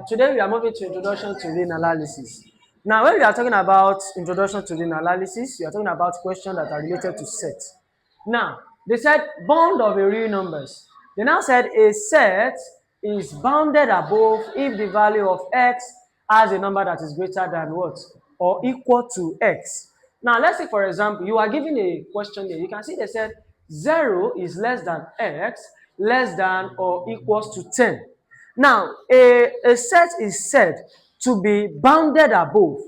Today we are moving to introduction to real analysis. Now, when we are talking about introduction to real analysis, we are talking about questions that are related to sets. Now, they said bound of a real numbers. They now said a set is bounded above if the value of x has a number that is greater than what? Or equal to x. Now, let's say, for example, you are given a question here. You can see they said 0 is less than x, less than or equals to 10. Now, a set is said to be bounded above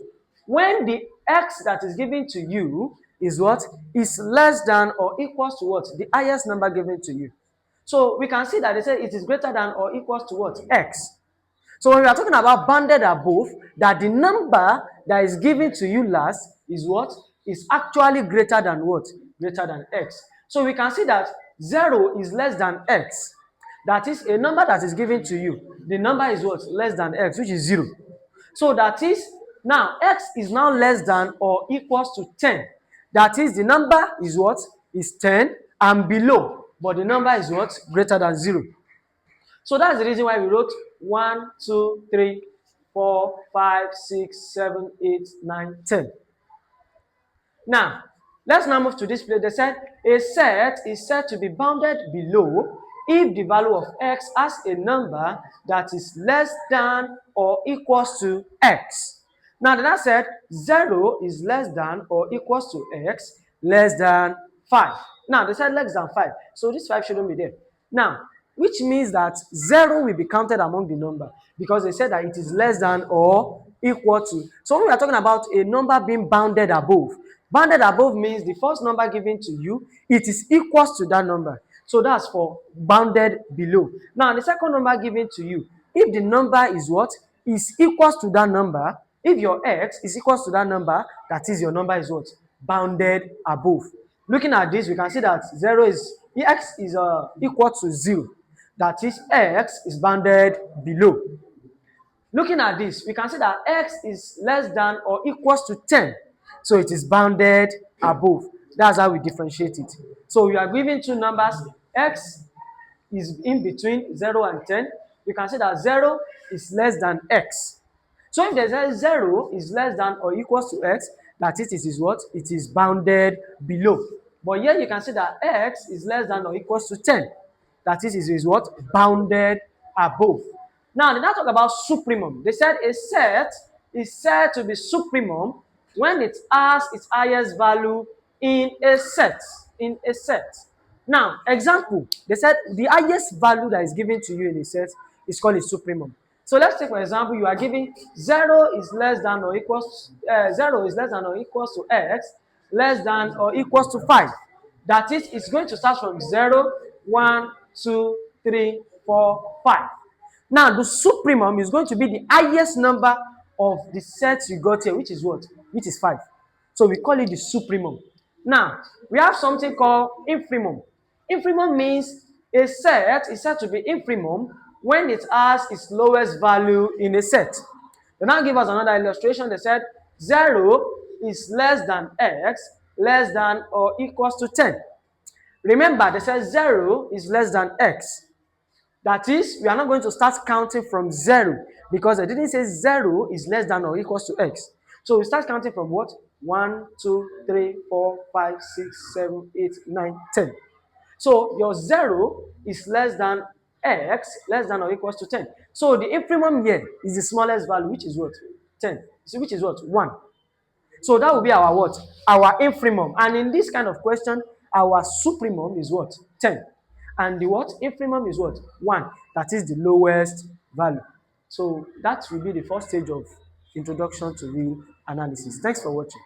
when the x that is given to you is what? Is less than or equals to what? The highest number given to you. So we can see that they say it is greater than or equals to what? X. So when we are talking about bounded above, that the number that is given to you last is what? Is actually greater than what? Greater than x. So we can see that 0 is less than x. That is a number that is given to you. The number is what? Less than x, which is 0. So that is, now x is now less than or equals to 10. That is, the number is what? Is 10 and below. But the number is what? Greater than 0. So that's the reason why we wrote 1, 2, 3, 4, 5, 6, 7, 8, 9, 10. Now, let's now move to this place. They said a set is said to be bounded below if the value of x has a number that is less than or equals to x. Now, then I said 0 is less than or equals to x less than 5. Now, they said less than 5. So this 5 shouldn't be there. Now, which means that 0 will be counted among the number because they said that it is less than or equal to. So when we are talking about a number being bounded above means the first number given to you, it is equals to that number. So that's for bounded below. Now, the second number given to you, if the number is what? Is equals to that number, if your x is equals to that number, that is your number is what? Bounded above. Looking at this, we can see that 0 is, x is equal to 0. That is, x is bounded below. Looking at this, we can see that x is less than or equals to 10. So it is bounded above. That's how we differentiate it. So we are given two numbers. X is in between 0 and 10. You can see that 0 is less than x. So if there's 0 is less than or equals to x, that it is what? It is bounded below. But here you can see that x is less than or equals to 10. That is what? Bounded above. Now, they now talk about supremum. They said a set is said to be supremum when it has its highest value in a set. In a set. Now, example, they said the highest value that is given to you in a set is called a supremum. So let's take for example, you are giving 0 is less than or equals 0 is less than or equals to x less than or equals to 5. That is, it's going to start from 0, 1, 2, 3, 4, 5. Now, the supremum is going to be the highest number of the sets you got here, which is what? Which is 5. So we call it the supremum. Now, we have something called infimum. Infimum means a set is said to be infimum when it has its lowest value in a set. They now give us another illustration. They said 0 is less than x less than or equals to 10. Remember, they said 0 is less than x. That is, we are not going to start counting from 0 because they didn't say 0 is less than or equals to x. So we start counting from what? 1, 2, 3, 4, 5, 6, 7, 8, 9, 10. So your 0 is less than x, less than or equals to 10. So the infimum here is the smallest value, which is what? 10. So which is what? 1. So that will be our what? Our infimum. And in this kind of question, our supremum is what? 10. And the what? Infimum is what? 1. That is the lowest value. So that will be the first stage of introduction to real analysis. Thanks for watching.